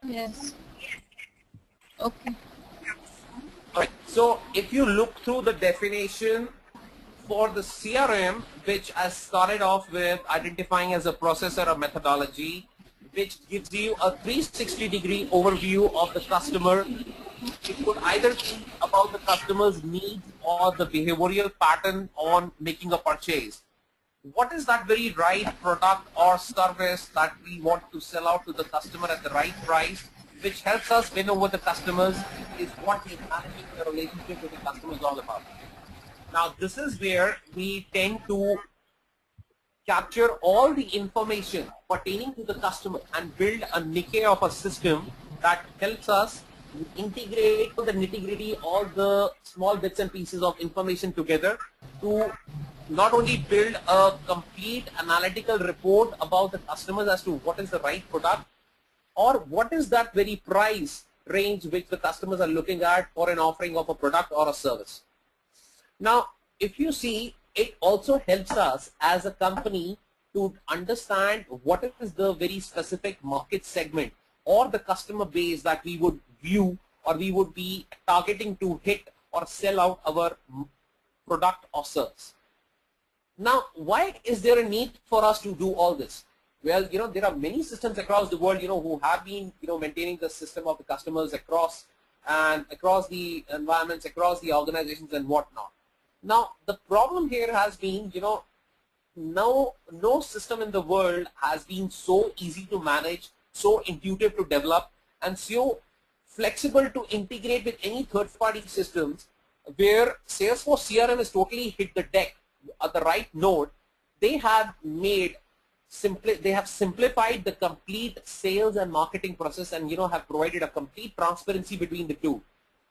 Yes. Okay. Alright, so if you look through the definition for the CRM, which I started off with identifying as a process or a methodology, which gives you a 360-degree overview of the customer. It could either be about the customer's needs or the behavioral pattern on making a purchase. What is that very right product or service that we want to sell out to the customer at the right price, which helps us win over the customers, is what is managing the relationship with the customer is all about. Now, this is where we tend to capture all the information pertaining to the customer and build a Nikkei of a system that helps us integrate the nitty-gritty, all the small bits and pieces of information together to not only build a complete analytical report about the customers as to what is the right product or what is that very price range which the customers are looking at for an offering of a product or a service. Now, if you see, it also helps us as a company to understand what is the very specific market segment or the customer base that we would view or we would be targeting to hit or sell out our product or service. Now, why is there a need for us to do all this? Well, there are many systems across the world, who have been, maintaining the system of the customers across the environments, across the organizations and whatnot. Now, the problem here has been, no system in the world has been so easy to manage, so intuitive to develop, and so flexible to integrate with any third-party systems where Salesforce CRM is totally hit the deck at the right node. They have simplified the complete sales and marketing process and have provided a complete transparency between the two,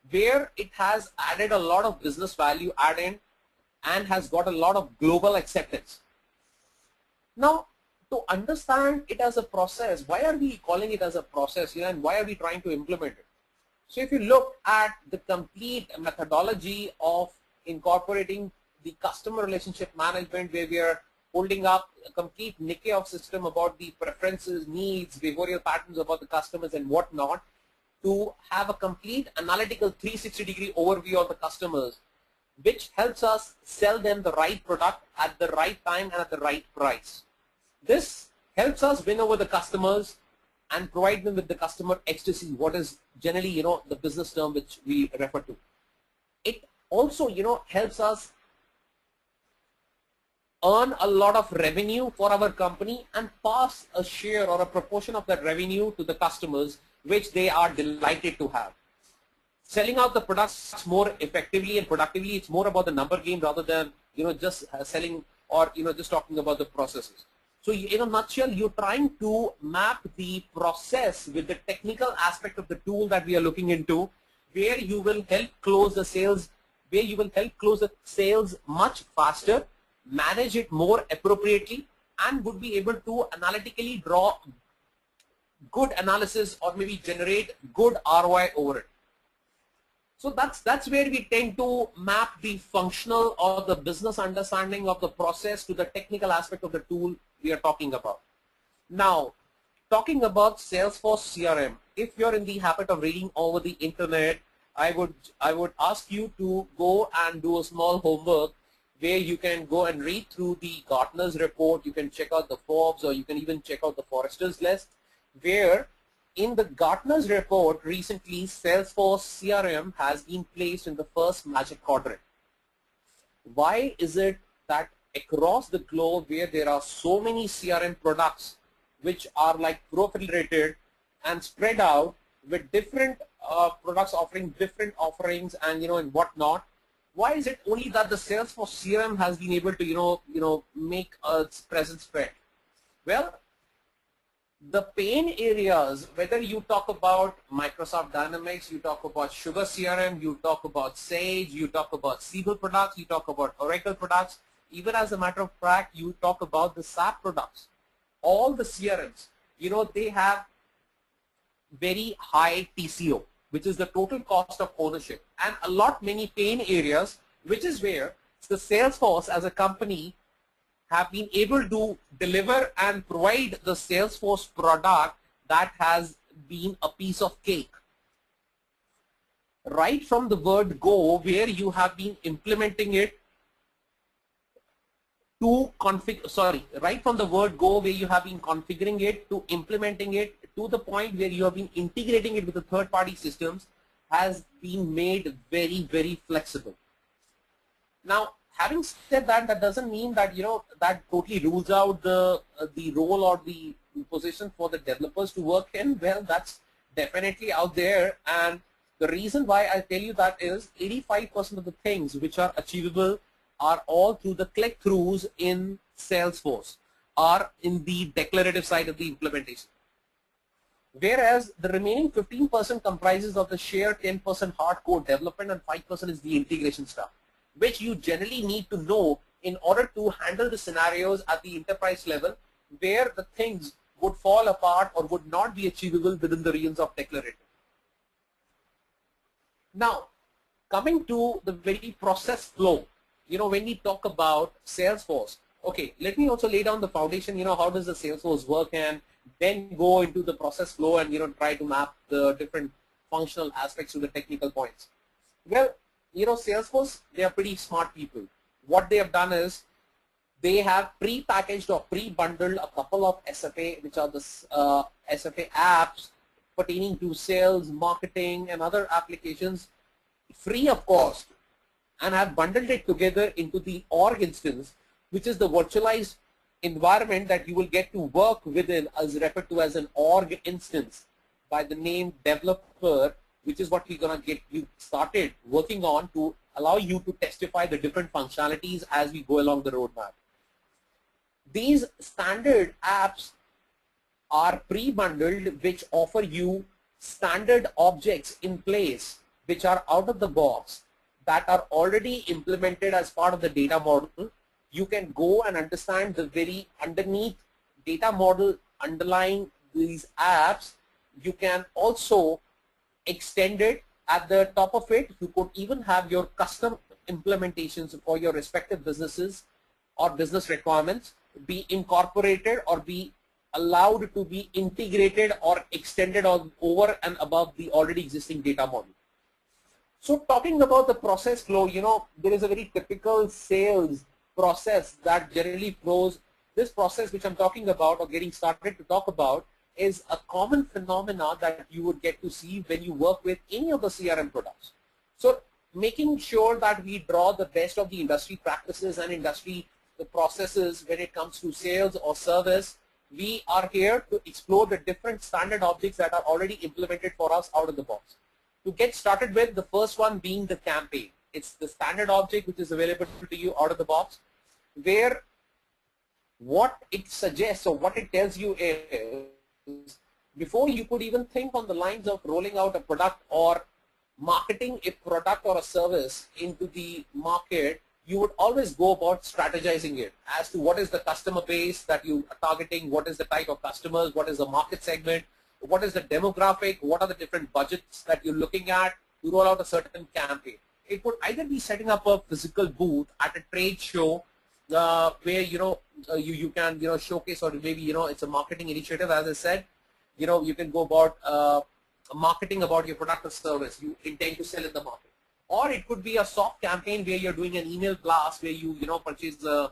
where it has added a lot of business value add-in and has got a lot of global acceptance. Now, to understand it as a process, why are we calling it as a process, and why are we trying to implement it? So if you look at the complete methodology of incorporating the customer relationship management, where we are holding up a complete Nikkei of system about the preferences, needs, behavioral patterns about the customers and whatnot, to have a complete analytical 360-degree overview of the customers, which helps us sell them the right product at the right time and at the right price. This helps us win over the customers and provide them with the customer ecstasy, what is generally, the business term which we refer to. It also, helps us earn a lot of revenue for our company and pass a share or a proportion of that revenue to the customers, which they are delighted to have. Selling out the products more effectively and productively, it's more about the number game rather than, just selling or, just talking about the processes. So in a nutshell, you're trying to map the process with the technical aspect of the tool that we are looking into, where you will help close the sales, much faster, manage it more appropriately, and would be able to analytically draw good analysis or maybe generate good ROI over it. So that's where we tend to map the functional or the business understanding of the process to the technical aspect of the tool we are talking about. Now, talking about Salesforce CRM, if you're in the habit of reading over the internet, I would ask you to go and do a small homework where you can go and read through the Gartner's report, you can check out the Forbes, or you can even check out the Forrester's list, where in the Gartner's report recently, Salesforce CRM has been placed in the first Magic Quadrant. Why is it that across the globe, where there are so many CRM products which are like proliferated and spread out with different products offering different offerings and and whatnot, why is it only that the Salesforce CRM has been able to make its presence spread? Well, the pain areas, whether you talk about Microsoft Dynamics, you talk about Sugar CRM, you talk about Sage, you talk about Siebel products, you talk about Oracle products, even as a matter of fact, you talk about the SAP products. All the CRMs, they have very high TCO, which is the total cost of ownership, and a lot many pain areas, which is where the Salesforce as a company have been able to deliver and provide the Salesforce product that has been a piece of cake. Right from the word go, where you have been implementing it to right from the word go, where you have been configuring it, to implementing it, to the point where you have been integrating it with the third-party systems, has been made very, very flexible. Now, having said that, that doesn't mean that, you know, that totally rules out the role or the position for the developers to work in. Well, that's definitely out there, and the reason why I tell you that is 85% of the things which are achievable are all through the click-throughs in Salesforce, are in the declarative side of the implementation. Whereas the remaining 15% comprises of the shared 10% hardcore development and 5% is the integration stuff, which you generally need to know in order to handle the scenarios at the enterprise level where the things would fall apart or would not be achievable within the realms of declarative. Now, coming to the very process flow, you know, when we talk about Salesforce, okay, let me also lay down the foundation, you know, how does the Salesforce work, and then go into the process flow and, you know, try to map the different functional aspects to the technical points. Well, you know, Salesforce, they are pretty smart people. What they have done is they have pre-packaged or pre-bundled a couple of SFA, which are the SFA apps pertaining to sales, marketing, and other applications, free of cost, and have bundled it together into the org instance, which is the virtualized environment that you will get to work within, as referred to as an org instance by the name developer, which is what we're going to get you started working on to allow you to testify the different functionalities as we go along the roadmap. These standard apps are pre-bundled, which offer you standard objects in place which are out of the box, that are already implemented as part of the data model. You can go and understand the very underneath data model underlying these apps. You can also extend it at the top of it. You could even have your custom implementations for your respective businesses or business requirements be incorporated or be allowed to be integrated or extended on over and above the already existing data model. So talking about the process flow, you know, there is a very typical sales process that generally flows. This process which I'm talking about or getting started to talk about is a common phenomena that you would get to see when you work with any of the CRM products. So making sure that we draw the best of the industry practices and the processes when it comes to sales or service, we are here to explore the different standard objects that are already implemented for us out of the box. To get started with, the first one being the campaign. It's the standard object which is available to you out of the box, where what it suggests or what it tells you is, before you could even think on the lines of rolling out a product or marketing a product or a service into the market, you would always go about strategizing it as to what is the customer base that you are targeting, what is the type of customers, what is the market segment, what is the demographic, what are the different budgets that you're looking at to roll out a certain campaign. It would either be setting up a physical booth at a trade show where, you know, you can, you know, showcase, or maybe, you know, it's a marketing initiative, as I said, you know, you can go about marketing about your product or service you intend to sell in the market. Or it could be a soft campaign where you're doing an email blast where you know, purchase a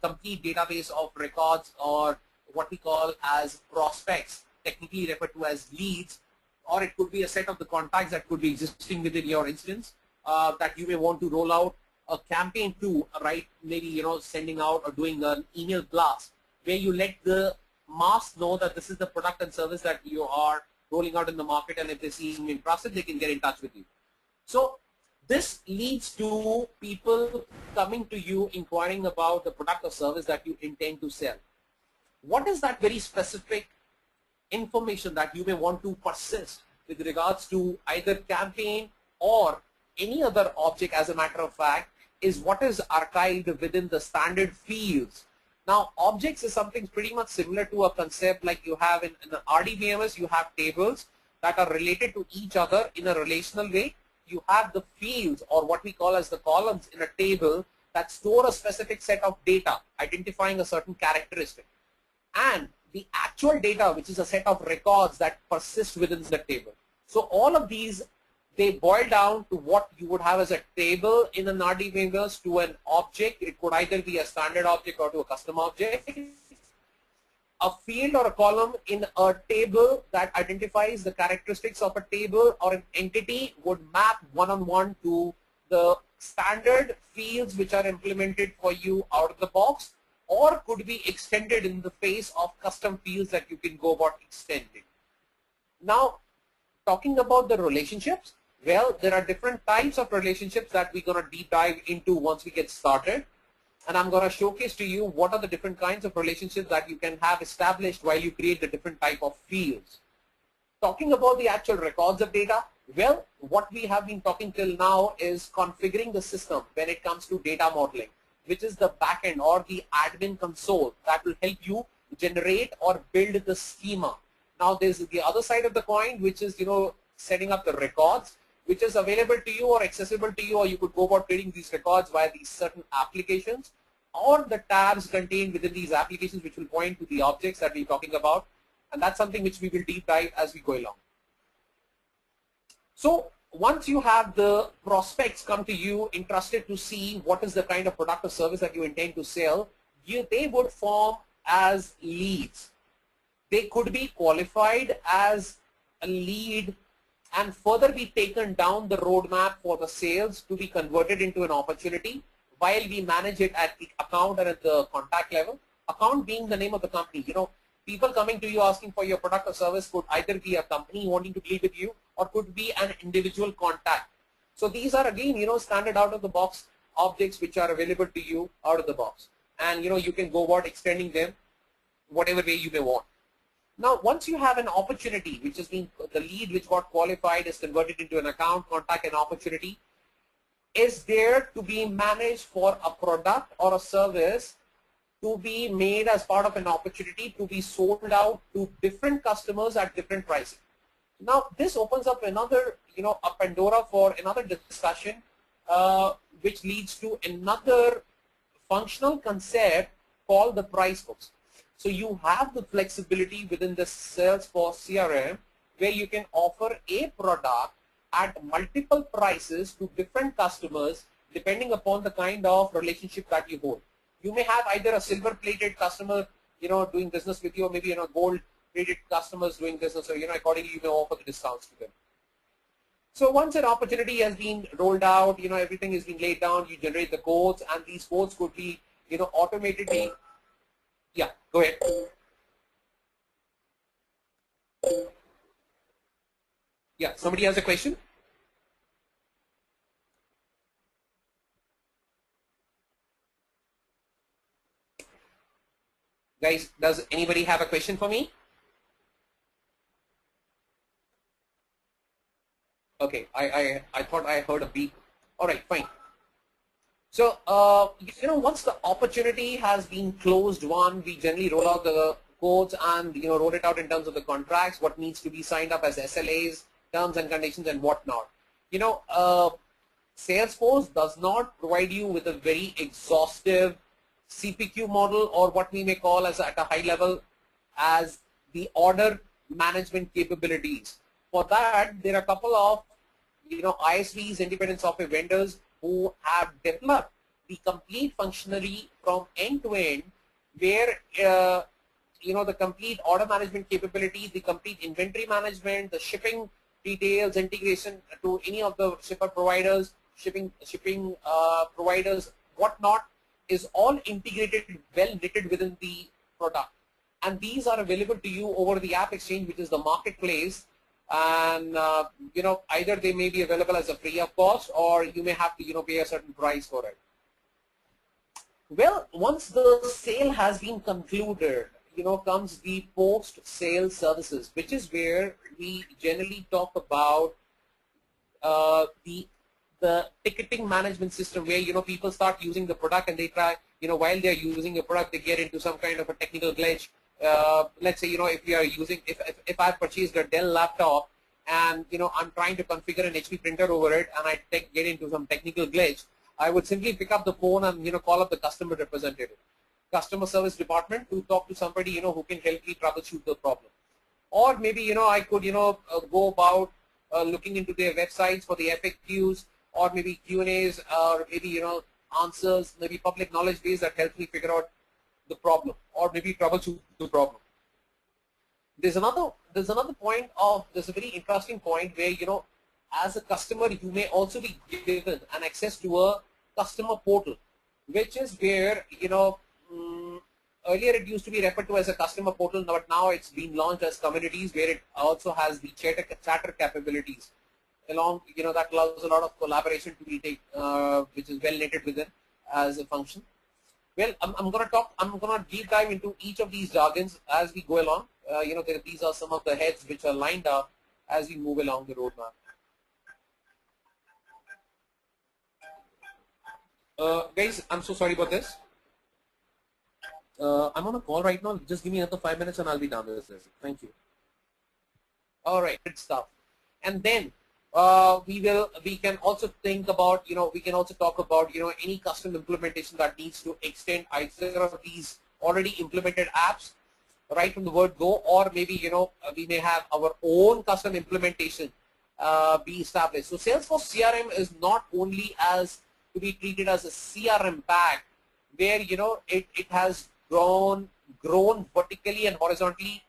complete database of records, or what we call as prospects, technically referred to as leads. Or it could be a set of the contacts that could be existing within your instance that you may want to roll out a campaign to, right? Maybe, you know, sending out or doing an email blast where you let the mass know that this is the product and service that you are rolling out in the market, and if they seem interested, they can get in touch with you. So this leads to people coming to you inquiring about the product or service that you intend to sell. What is that very specific information that you may want to persist with regards to either campaign or any other object, as a matter of fact, is what is archived within the standard fields. Now, objects is something pretty much similar to a concept like you have in the RDBMS. You have tables that are related to each other in a relational way. You have the fields, or what we call as the columns in a table, that store a specific set of data identifying a certain characteristic. And the actual data, which is a set of records that persist within the table. So all of these, they boil down to what you would have as a table in an RDBMS to an object. It could either be a standard object or to a custom object. A field or a column in a table that identifies the characteristics of a table or an entity would map one-on-one to the standard fields which are implemented for you out of the box, or could be extended in the face of custom fields that you can go about extending. Now, talking about the relationships, well, there are different types of relationships that we're going to deep dive into once we get started. And I'm going to showcase to you what are the different kinds of relationships that you can have established while you create the different type of fields. Talking about the actual records of data, well, what we have been talking till now is configuring the system when it comes to data modeling, which is the backend or the admin console that will help you generate or build the schema. Now, there's the other side of the coin, which is, setting up the records, which is available to you or accessible to you, or you could go about creating these records via these certain applications or the tabs contained within these applications, which will point to the objects that we're talking about. And that's something which we will deep dive as we go along. So once you have the prospects come to you interested to see what is the kind of product or service that you intend to sell, they would form as leads. They could be qualified as a lead and further be taken down the roadmap for the sales to be converted into an opportunity while we manage it at the account and at the contact level. Account being the name of the company. People coming to you asking for your product or service could either be a company wanting to deal with you or could be an individual contact. So these are again, standard out of the box objects which are available to you out of the box. And, you can go about extending them whatever way you may want. Now, once you have an opportunity, which has been the lead which got qualified is converted into an account, contact, and opportunity, is there to be managed for a product or a service to be made as part of an opportunity to be sold out to different customers at different pricing. Now, this opens up another, a Pandora for another discussion, which leads to another functional concept called the price books. So you have the flexibility within the Salesforce CRM where you can offer a product at multiple prices to different customers depending upon the kind of relationship that you hold. You may have either a silver-plated customer, doing business with you, or maybe, gold-plated customers doing business, so, accordingly you may offer the discounts to them. So once an opportunity has been rolled out, everything is being laid down, you generate the codes, and these codes could be, automatically. Yeah, go ahead. Yeah, somebody has a question? Guys, does anybody have a question for me? Okay, I thought I heard a beep. All right, fine. So, once the opportunity has been closed won, we generally roll out the codes and, roll it out in terms of the contracts, what needs to be signed up as SLAs, terms and conditions, and whatnot. Salesforce does not provide you with a very exhaustive CPQ model, or what we may call as at a high level as the order management capabilities. For that, there are a couple of, ISVs, independent software vendors, who have developed the complete functionality from end to end, where the complete order management capability, the complete inventory management, the shipping details, integration to any of the shipper providers, shipping providers, whatnot, is all integrated, well knitted within the product. And these are available to you over the App Exchange, which is the marketplace. And either they may be available as a free of cost, or you may have to pay a certain price for it. Well, once the sale has been concluded, comes the post-sale services, which is where we generally talk about the ticketing management system, where people start using the product and they try, while they're using a product, they get into some kind of a technical glitch. Let's say, if we are using, if I've purchased a Dell laptop and, I'm trying to configure an HP printer over it, and I get into some technical glitch, I would simply pick up the phone and, call up the customer representative. customer service department to talk to somebody, who can help me troubleshoot the problem. Or maybe, I could, go about looking into their websites for the FAQs, or maybe Q&As, or maybe, answers, maybe public knowledge base that helps me figure out the problem, or maybe troubleshoot the problem. There's a very interesting point where, as a customer, you may also be given an access to a customer portal, which is where, earlier it used to be referred to as a customer portal, but now it's been launched as communities, where it also has the chatter capabilities along, that allows a lot of collaboration to be which is well knitted within as a function. Well, I'm going to deep dive into each of these jargons as we go along. These are some of the heads which are lined up as we move along the roadmap. Guys, I'm so sorry about this. I'm on a call right now. Just give me another 5 minutes and I'll be done with this. Thank you. All right, good stuff. And then we can also think about, we can also talk about, any custom implementation that needs to extend either of these already implemented apps, right from the word go, or maybe, we may have our own custom implementation be established. So Salesforce CRM is not only to be treated as a CRM pack, where, it has grown vertically and horizontally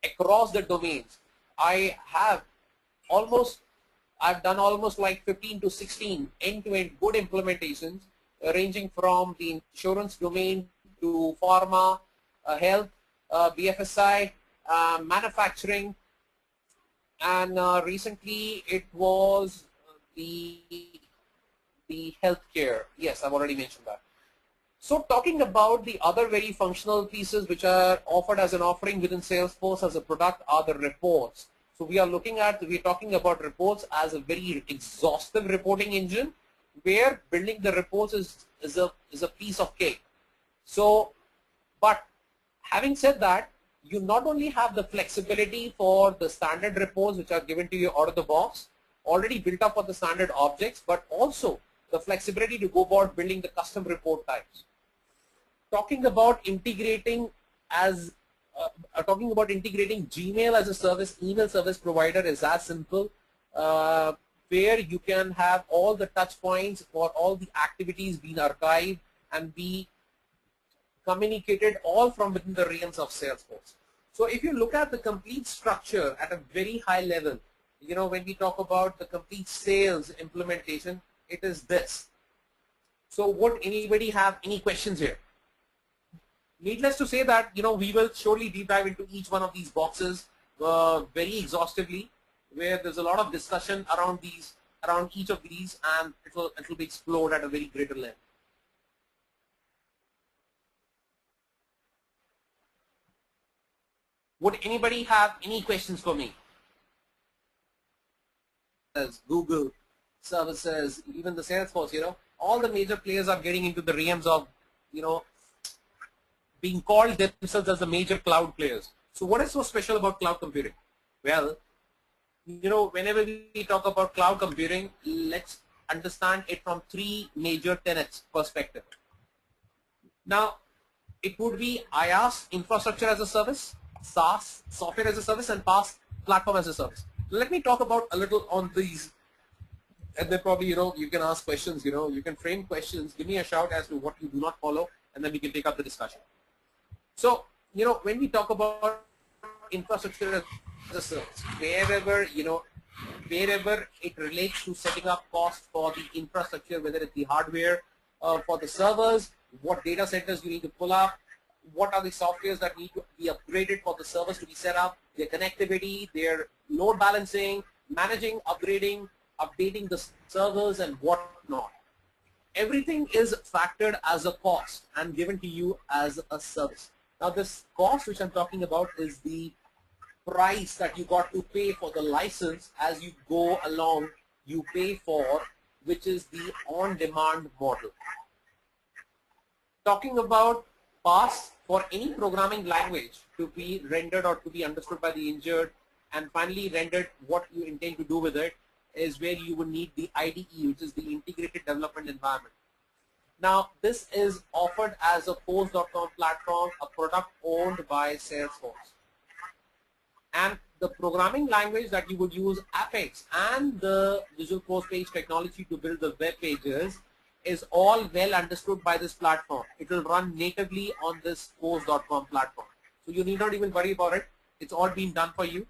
across the domains. I've done almost like 15 to 16 end-to-end good implementations, ranging from the insurance domain to pharma, health, BFSI, manufacturing, and recently it was the healthcare. Yes, I've already mentioned that. So talking about the other very functional pieces which are offered as an offering within Salesforce as a product are the reports. So we're talking about reports as a very exhaustive reporting engine, where building the reports is a piece of cake. So, but having said that, you not only have the flexibility for the standard reports which are given to you out of the box, already built up for the standard objects, but also the flexibility to go about building the custom report types. Talking about integrating Gmail as a service, email service provider is as simple, where you can have all the touch points for all the activities being archived and be communicated all from within the realms of Salesforce. So if you look at the complete structure at a very high level, when we talk about the complete sales implementation, it is this. So would anybody have any questions here? Needless to say that, we will surely deep dive into each one of these boxes very exhaustively, where there's a lot of discussion around each of these, and it will be explored at a very greater length. Would anybody have any questions for me? As Google, services, even the Salesforce, all the major players are getting into the realms of, being called themselves as the major cloud players. So what is so special about cloud computing? Well, whenever we talk about cloud computing, let's understand it from three major tenets perspective. Now, it would be IaaS, infrastructure as a service, SaaS, software as a service, and PaaS, platform as a service. Let me talk about a little on these, and then probably, you can ask questions, you can frame questions, give me a shout as to what you do not follow, and then we can take up the discussion. So, when we talk about infrastructure as a service, wherever it relates to setting up costs for the infrastructure, whether it's the hardware for the servers, what data centers you need to pull up, what are the softwares that need to be upgraded for the servers to be set up, their connectivity, their load balancing, managing, upgrading, updating the servers and whatnot. Everything is factored as a cost and given to you as a service. Now this cost which I'm talking about is the price that you got to pay for the license as you go along, you pay for, which is the on-demand model. Talking about PaaS, for any programming language to be rendered or to be understood by the injured and finally rendered what you intend to do with it, is where you would need the IDE, which is the integrated development environment. Now, this is offered as a post.com platform, a product owned by Salesforce. And the programming language that you would use, Apex, and the Visual Post Page technology to build the web pages is all well understood by this platform. It will run natively on this post.com platform. So you need not even worry about it. It's all been done for you.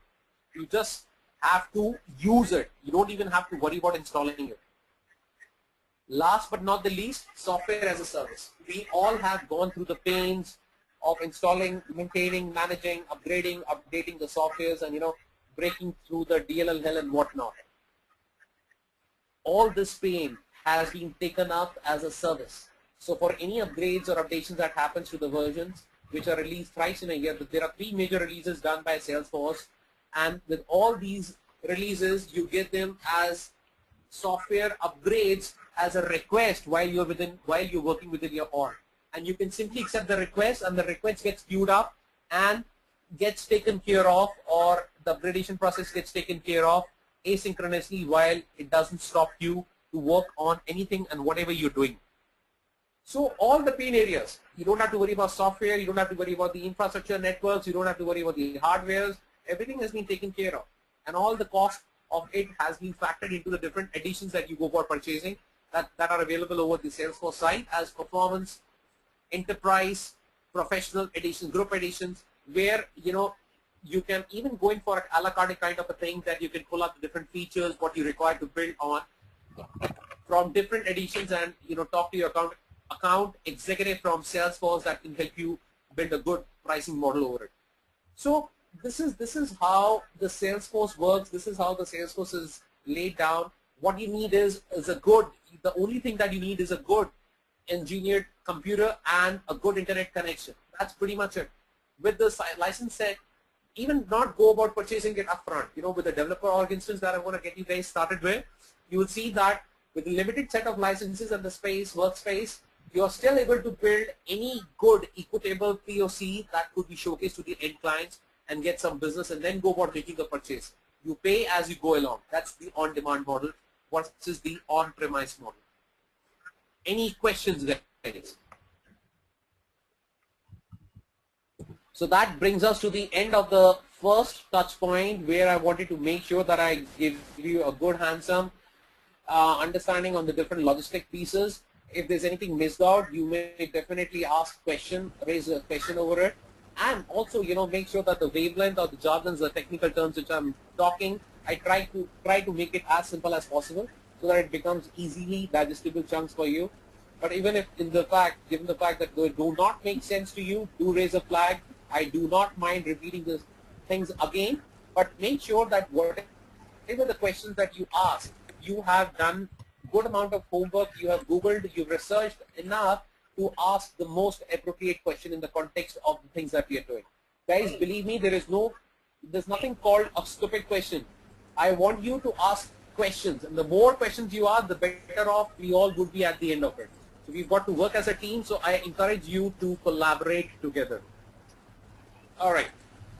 You just have to use it. You don't even have to worry about installing it. Last but not the least, software as a service. We all have gone through the pains of installing, maintaining, managing, upgrading, updating the softwares, and breaking through the DLL hell and whatnot. All this pain has been taken up as a service. So for any upgrades or updations that happens to the versions which are released thrice in a year, there are 3 major releases done by Salesforce, and with all these releases you get them as software upgrades as a request while you're working within your org. And you can simply accept the request, and the request gets queued up and gets taken care of, or the upgradation process gets taken care of asynchronously while it doesn't stop you to work on anything and whatever you're doing. So all the pain areas, you don't have to worry about software, you don't have to worry about the infrastructure networks, you don't have to worry about the hardwares, everything has been taken care of. And all the cost of it has been factored into the different editions that you go for purchasing that are available over the Salesforce site as performance, enterprise, professional editions, group editions, where you can even go in for an a la carte kind of a thing that you can pull up the different features, what you require to build on from different editions, and talk to your account executive from Salesforce that can help you build a good pricing model over it. So this is how the Salesforce works. This is how the Salesforce is laid down. What you need is the only thing that you need is a good engineered computer and a good internet connection. That's pretty much it. With the license set, even not go about purchasing it upfront. With the developer org instance that I'm going to get you guys started with, you will see that with the limited set of licenses and the workspace, you're still able to build any good equitable POC that could be showcased to the end clients and get some business, and then go about making a purchase. You pay as you go along. That's the on-demand model versus the on-premise model. Any questions there? So that brings us to the end of the first touch point, where I wanted to make sure that I give you a good handsome understanding on the different logistic pieces. If there's anything missed out, you may definitely raise a question over it. And also, make sure that the wavelength or the jargons, the technical terms which I'm talking, I try to make it as simple as possible so that it becomes easily digestible chunks for you. But even if given the fact that they do not make sense to you, do raise a flag. I do not mind repeating these things again, but make sure that whatever the questions that you ask, you have done good amount of homework, you have Googled, you've researched enough to ask the most appropriate question in the context of the things that we are doing. Guys, believe me, there's nothing called a stupid question. I want you to ask questions, and the more questions you ask, the better off we all would be at the end of it. So we've got to work as a team, so I encourage you to collaborate together. All right.